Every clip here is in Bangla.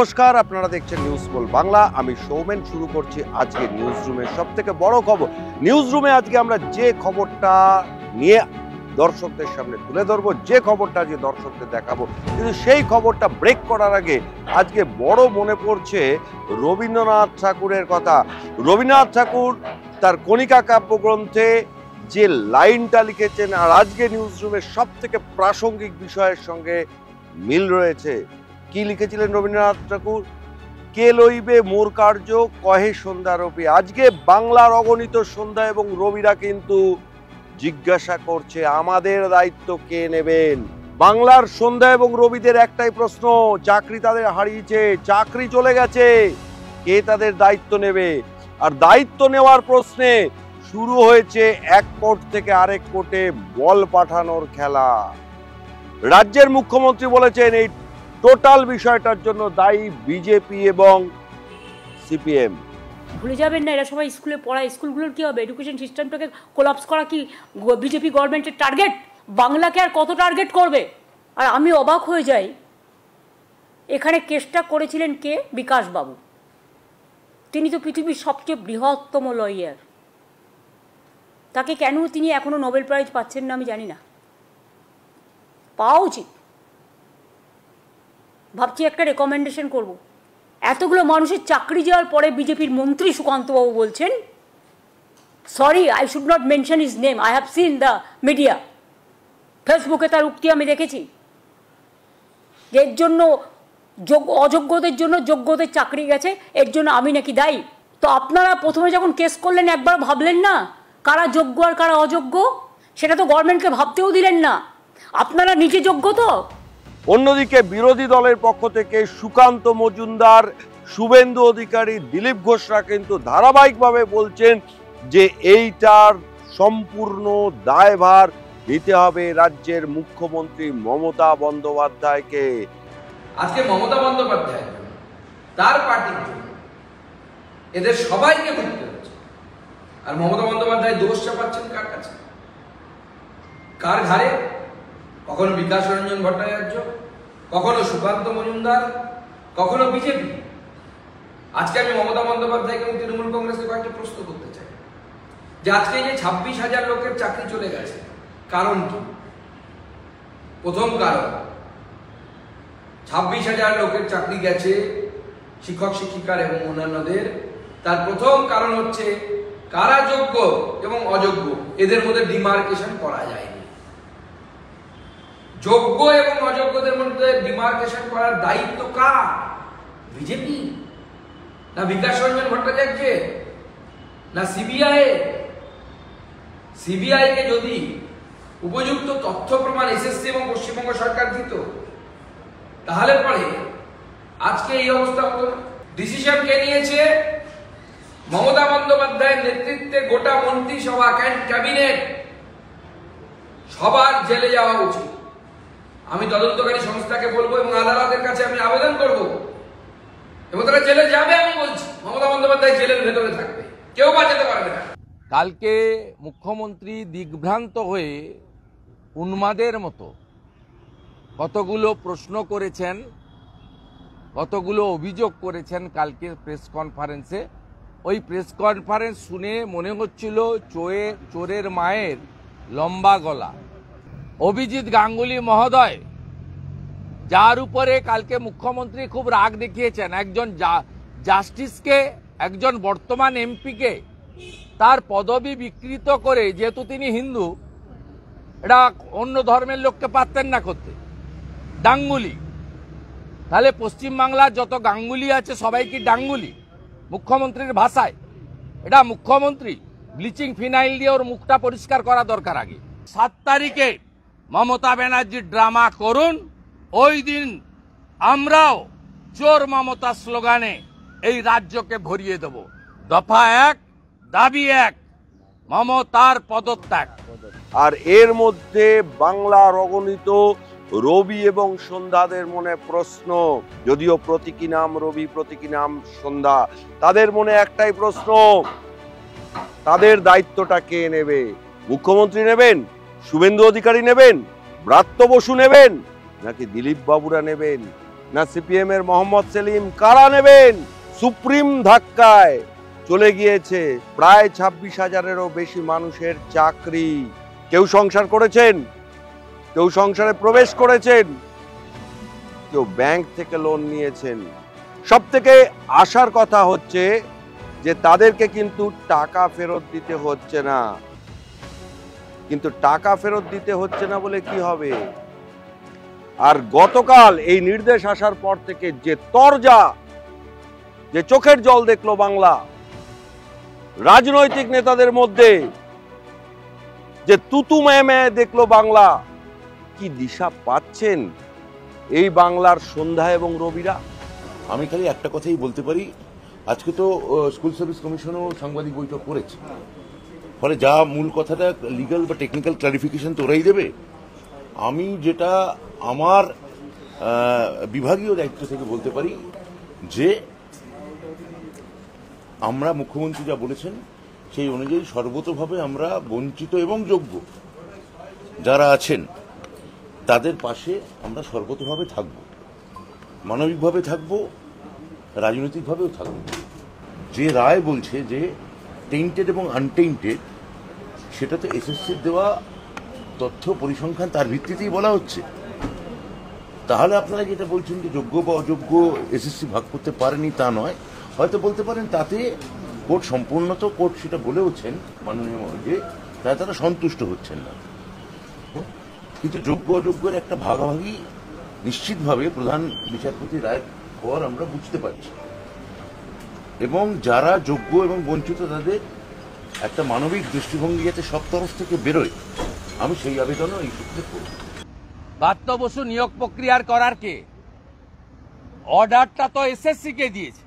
নমস্কার, আপনারা দেখছেন নিউজ পোল বাংলা। আমি সৌমেন। শুরু করছি আজকে নিউজ রুমের সবথেকে বড় খবর। নিউজ রুমে আজকে আমরা যে খবরটা নিয়ে দর্শকদের সামনে তুলে ধরবো, যে খবরটা আজকে দর্শকদের দেখাবো, কিন্তু সেই খবরটা ব্রেক করার আগে আজকে বড় মনে পড়ছে রবীন্দ্রনাথ ঠাকুরের কথা। রবীন্দ্রনাথ ঠাকুর তার কণিকা কাব্যগ্রন্থে যে লাইনটা লিখেছেন, আর আজকে নিউজ রুমের সব থেকে প্রাসঙ্গিক বিষয়ের সঙ্গে মিল রয়েছে। কি লিখেছিলেন রবীন্দ্রনাথ ঠাকুর? কে লইবে মোর কার্য কহে সন্ধ্যা রবি। আজকে বাংলার অগণিত সন্ধ্যা এবং রবিরা কিন্তু জিজ্ঞাসা করছে আমাদের দায়িত্ব কে নেবেন। বাংলার সন্ধ্যা এবং রবিদের একটাই প্রশ্ন, চাকরি তাদের হারিয়েছে, চাকরি চলে গেছে, কে তাদের দায়িত্ব নেবে? আর দায়িত্ব নেওয়ার প্রশ্নে শুরু হয়েছে এক কোর্ট থেকে আরেক কোর্টে বল পাঠানোর খেলা। রাজ্যের মুখ্যমন্ত্রী বলেছেন এই টোটাল বিষয়টার জন্য দায়ী বিজেপি এবং সিপিএম। ভুলে যাবেন না, এরা সবাই স্কুলে পড়ায়। স্কুলগুলোর কি হবে? এডুকেশন সিস্টেমটাকে কোলাপস করা কি বিজেপি গভর্নমেন্টের টার্গেট? বাংলাকে আর কত টার্গেট করবে? আর আমি অবাক হয়ে যাই, এখানে কেসটা করেছিলেন কে? বিকাশ বাবু। তিনি তো পৃথিবীর সবচেয়ে বৃহত্তম লয়ার। তাকে কেন তিনি এখনো নোবেল প্রাইজ পাচ্ছেন না আমি জানি না। পাওয়া উচিত। ভাবছি একটা রেকমেন্ডেশন করব। এতগুলো মানুষের চাকরি যাওয়ার পরে বিজেপির মন্ত্রী সুকান্তবাবু বলছেন, sorry I should not mention his name, I have seen the media, ফেসবুকে তার উক্তি আমি দেখেছি, এর জন্য অযোগ্যদের জন্য যোগ্যদের চাকরি গেছে, এর জন্য আমি নাকি দায়ী। তো আপনারা প্রথমে যখন কেস করলেন একবার ভাবলেন না কারা যোগ্য আর কারা অযোগ্য? সেটা তো গভর্নমেন্টকে ভাবতেও দিলেন না। আপনারা নিজে যোগ্য তো? অন্যদিকে বিরোধী দলের পক্ষ থেকে সুকান্ত মজুমদার, শুভেন্দু অধিকারী, দিলীপ ঘোষরা কিন্তু ধারাবাহিকভাবে বলছেন যে এইটার সম্পূর্ণ দায়ভার দিতে হবে রাজ্যের মুখ্যমন্ত্রী মমতা বন্দ্যোপাধ্যায়কে। আজকে মমতা বন্দ্যোপাধ্যায় তার পার্টির জন্য এদের সবাইকে ভুগতে হচ্ছে। আর মমতা বন্দ্যোপাধ্যায় দোষ চাপাচ্ছেন কার কাছে? কার ঘাড়ে? কখনো বিকাশ রঞ্জন ভট্টাচার্য, কখনো সুকান্ত মজুমদার, কখনো বিজেপি। আজকে আমি মমতা বন্দ্যোপাধ্যায়কে এবং তৃণমূল কংগ্রেসকে কয়েকটা প্রশ্ন করতে চাই যে আজকে যে 26,000 লোকের চাকরি চলে গেছে, কারণ কি? প্রথম কারণ, 26,000 লোকের চাকরি গেছে শিক্ষক শিক্ষিকার এবং অন্যান্যদের, তার প্রথম কারণ হচ্ছে কারা যোগ্য এবং অযোগ্য এদের মধ্যে ডিমার্কেশন করা যায়নি। যোগ্য এবং অযোগ্যদের মধ্যে ডিমার্কেশন করার দায়িত্ব কার? বিজেপি না বিকাশ রঞ্জন ভট্টাচার্যের না সিবিআই? সিবিআই কে যদি উপযুক্ত তথ্য প্রমাণ এসএসসি এবং পশ্চিমবঙ্গ সরকার দিত, তাহলে পরে আজকে এই অবস্থা হতো না। ডিসিশন কে নিয়েছে? মমতা বন্দ্যোপাধ্যায়ের নেতৃত্বে গোটা মন্ত্রিসভা, ক্যাবিনেট, সবার জেলে যাওয়া উচিত। আমি তদন্তকারী সংস্থাকে বলবো এবং আদালতের কাছে আমি আবেদন করব এবং তারা জেলে যাবে। আমি বলছি মমতা বন্দ্যোপাধ্যায় জেলের ভেতরে থাকবে, কেউ বাঁচাতে পারবে না। কালকে মুখ্যমন্ত্রী দিগ্ভ্রান্ত হয়ে উন্মাদের মতো কতগুলো প্রশ্ন করেছেন, কতগুলো অভিযোগ করেছেন কালকে প্রেস কনফারেন্সে। ওই প্রেস কনফারেন্স শুনে মনে হচ্ছিল চোরের মায়ের লম্বা গলা। অভিজিৎ গাঙ্গুলি মহোদয়, যার উপরে কালকে মুখ্যমন্ত্রী খুব রাগ দেখিয়েছেন, একজন জাস্টিসকে, একজন বর্তমান এমপিকে তার পদবি বিকৃত করে, যেহেতু তিনি হিন্দু, এটা অন্য ধর্মের লোককে পারতেন না করতে, ডাঙ্গুলি। তাহলে পশ্চিমবাংলার যত গাঙ্গুলি আছে সবাই কি ডাঙ্গুলি মুখ্যমন্ত্রীর ভাষায়? এটা মুখ্যমন্ত্রী ব্লিচিং ফিনাইল দিয়ে ওর মুখটা পরিষ্কার করা দরকার। আগে 7 তারিখে মমতা ব্যানার্জি ড্রামা করুন, ওই দিন আমরাও চোর মমতা স্লোগানে এই রাজ্যকে ভরিয়ে দেব। দফা 1, দাবি 1, মমতার পদত্যাগ। আর এর মধ্যে বাংলার অগণিত রবি এবং সন্ধ্যাদের মনে প্রশ্ন, যদিও প্রতীকী নাম রবি, প্রতীকী নাম সন্ধ্যা, তাদের মনে একটাই প্রশ্ন, তাদের দায়িত্বটা কে নেবে? মুখ্যমন্ত্রী নেবেন, শুভেন্দু অধিকারী নেবেন, ব্রাত্য বসু নেবেন, নাকি দিলীপ বাবুরা নেবেন? না সিপিএম এর মোহাম্মদ সেলিম, কারা নেবেন? সুপ্রিম ধাক্কায় চলে গিয়েছে প্রায় 26,000-এরও বেশি মানুষের চাকরি। কেউ সংসার করেছেন, কেউ সংসারে প্রবেশ করেছেন, কেউ ব্যাংক থেকে লোন নিয়েছেন। সব থেকে আশার কথা হচ্ছে যে তাদেরকে কিন্তু টাকা ফেরত দিতে হচ্ছে না। কিন্তু টাকা ফেরত দিতে হচ্ছে না বলে কি হবে? আর গতকাল এই নির্দেশ আসার পর থেকে যে তরজা, যে চোখের জল দেখলো বাংলা, রাজনৈতিক নেতাদের মধ্যে যে তুতু মেয়ে দেখলো বাংলা, কি দিশা পাচ্ছেন এই বাংলার সন্ধ্যা এবং রবিরা? আমি খালি একটা কথাই বলতে পারি, আজকে তো স্কুল সার্ভিস কমিশনও সাংবাদিক বৈঠক করেছে, ফলে যা মূল কথাটা লিগ্যাল বা টেকনিক্যাল ক্লারিফিকেশন তো ওরাই দেবে। আমি যেটা আমার বিভাগীয় দায়িত্ব থেকে বলতে পারি যে আমরা মুখ্যমন্ত্রী যা বলেছেন সেই অনুযায়ী সর্বতোভাবে আমরা বঞ্চিত এবং যোগ্য যারা আছেন তাদের পাশে আমরা সর্বতোভাবে থাকব, মানবিকভাবে থাকব, রাজনৈতিকভাবেও থাকব। যে রায় বলছে যে টেইন্টেড এবং আনটেইন্টেড, সেটা তো এসএসসির দেওয়া তথ্য পরিসংখ্যান তার ভিত্তিতেই বলা হচ্ছে। তাহলে আপনারা যেটা বলছেন যে যোগ্য বা অযোগ্য এসএসসি ভাগ করতে পারেনি তা নয়, হয়তো বলতে পারেন তাতে কোর্ট সম্পূর্ণত কোর্ট সেটা বলেওছেন মাননীয় যে তাই তারা সন্তুষ্ট হচ্ছেন না। কিন্তু যোগ্য অযোগ্যের একটা ভাগাভাগি নিশ্চিতভাবে প্রধান বিচারপতি রায়ের পর আমরা বুঝতে পারছি, এবং যারা যোগ্য এবং বঞ্চিত তাদের একটা মানবিক দৃষ্টিভঙ্গি যাতে সব তরফ থেকে বেরোয়, আমি সেই আবেদনও এই সূত্রে করব। ব্রাত্য বসু নিয়োগ প্রক্রিয়ার করার কে? অর্ডারটা তো এসএসসি কে দিয়েছে।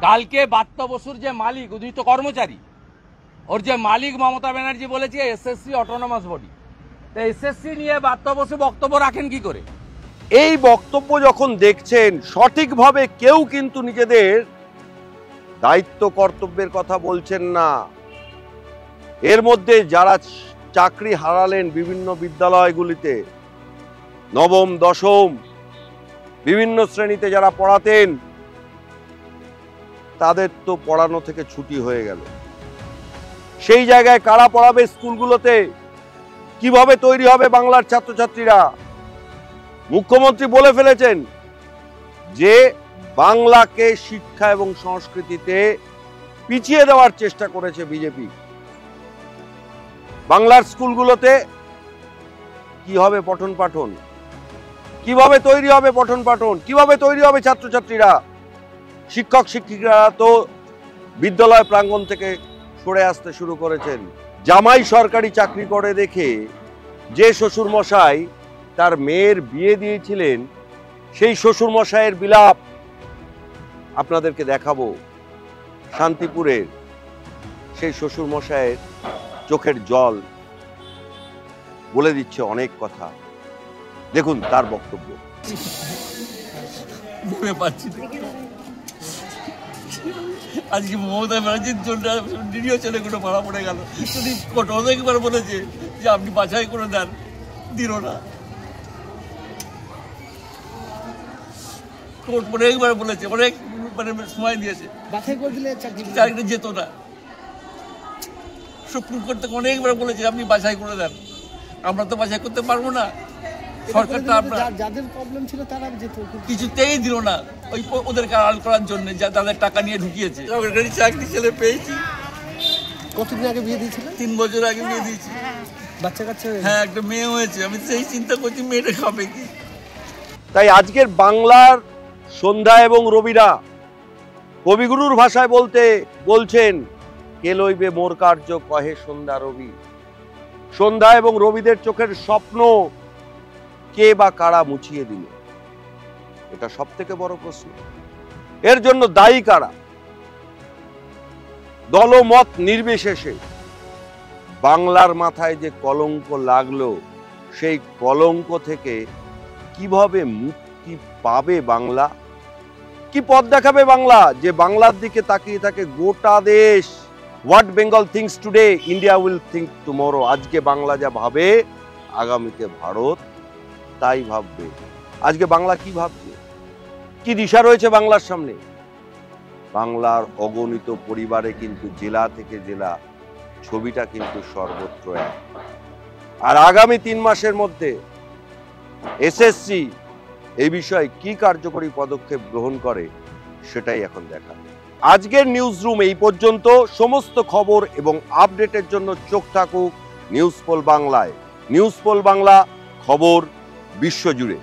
কালকে ব্রাত্য বসুর যে মালিক, উনি তো কর্মচারী, ওর যে মালিক মমতা ব্যানার্জি বলেছে এসএসসি অটোনমাস বডি। তো এসএসসি নিয়ে ব্রাত্য বসু বক্তব্য রাখেন কি করে? এই বক্তব্য যখন দেখছেন, সঠিকভাবে কেউ কিন্তু নিজেদের দায়িত্ব কর্তব্যের কথা বলছেন না। এর মধ্যে যারা চাকরি হারালেন বিভিন্ন বিদ্যালয়গুলিতে, নবম দশম বিভিন্ন শ্রেণীতে যারা পড়াতেন, তাদের তো পড়ানো থেকে ছুটি হয়ে গেল। সেই জায়গায় কারা পড়াবে স্কুলগুলোতে? কিভাবে তৈরি হবে বাংলার ছাত্রছাত্রীরা? মুখ্যমন্ত্রী বলে ফেলেছেন যে বাংলাকে শিক্ষা এবং সংস্কৃতিতে পিছিয়ে দেওয়ার চেষ্টা করেছে বিজেপি। বাংলার স্কুলগুলোতে কি হবে পঠন পাঠন? কিভাবে তৈরি হবে পঠন পাঠন? কিভাবে তৈরি হবে ছাত্রছাত্রীরা? শিক্ষক শিক্ষিকারা তো বিদ্যালয় প্রাঙ্গণ থেকে সরে আসতে শুরু করেছেন। জামাই সরকারি চাকরি করে দেখে যে শ্বশুর মশাই তার মেয়ের বিয়ে দিয়েছিলেন, সেই শ্বশুর মশাইয়ের বিলাপ আপনাদেরকে দেখাবো। শান্তিপুরের সেই শ্বশুর মশাইয়ের চোখের জল বলে দিচ্ছে অনেক কথা। দেখুন তার বক্তব্য। আজকে মমতা ব্যানার্জির জন্য নিরীহ ছেলেগুলো মারা পড়ে গেল। যদি কোর্ট অনেকবার বলেছে যে আপনি বাছাই করে দেন, দিল না। কোর্ট অনেকবার বলেছে, অনেক সময় দিয়েছে, বাছাই করে দিলে চাকরি যেত না। সুপ্রিম কোর্ট থেকে অনেকবার বলেছে আপনি বাছাই করে দেন, আমরা তো বাছাই করতে পারবো না। সরকারটা আপনার যাদের প্রবলেম ছিল তারা যেত, কিছুতেই দিল না। ওই ওদেরকে আড়াল করার জন্য যা তাদের টাকা নিয়ে ঢুকিয়েছে। সরকারি চাকরি ছেলে পেয়েছি। কতদিন আগে বিয়ে দিয়েছিল? 3 বছর আগে বিয়ে দিয়েছি। বাচ্চা কাচ্চা? হ্যাঁ, একটা মেয়ে হয়েছে। আমি সেই চিন্তা করছি মেয়েটা খাবে কি। তাই আজকের বাংলার সন্ধ্যা এবং রবিরা কবিগুরুর ভাষায় বলছেন, কে লইবে মোর কার্য কহে সন্ধ্যা রবি। সন্ধ্যা এবং রবিদের চোখের স্বপ্ন কে বা কারা মুছিয়ে দিল? এটা সব থেকে বড় প্রশ্ন। এর জন্য দায়ী কারা? দলমত নির্বিশেষে বাংলার মাথায় যে কলঙ্ক লাগলো, সেই কলঙ্ক থেকে কিভাবে মুক্তি পাবে বাংলা? কি পথ দেখাবে বাংলা? যে বাংলার দিকে তাকিয়ে থাকে গোটা দেশ। What Bengal thinks today, India will think tomorrow. আজকে বাংলা যা ভাবে, আগামীতে ভারত তাই ভাববে। আজকে বাংলা কি ভাবছে? কি দিশা রয়েছে বাংলার সামনে? বাংলার অগণিত পরিবারে কিন্তু জেলা থেকে জেলা ছবিটা কিন্তু সর্বত্র এক। আর আগামী 3 মাসের মধ্যে এসএসসি এই বিষয়ে কি কার্যকরী পদক্ষেপ গ্রহণ করে সেটাই এখন দেখা। আজকের নিউজ রুম এই পর্যন্ত। সমস্ত খবর এবং আপডেটের জন্য চোখ থাকুক নিউজ পোল বাংলায়। নিউজ পোল বাংলা, খবর বিশ্বজুড়ে।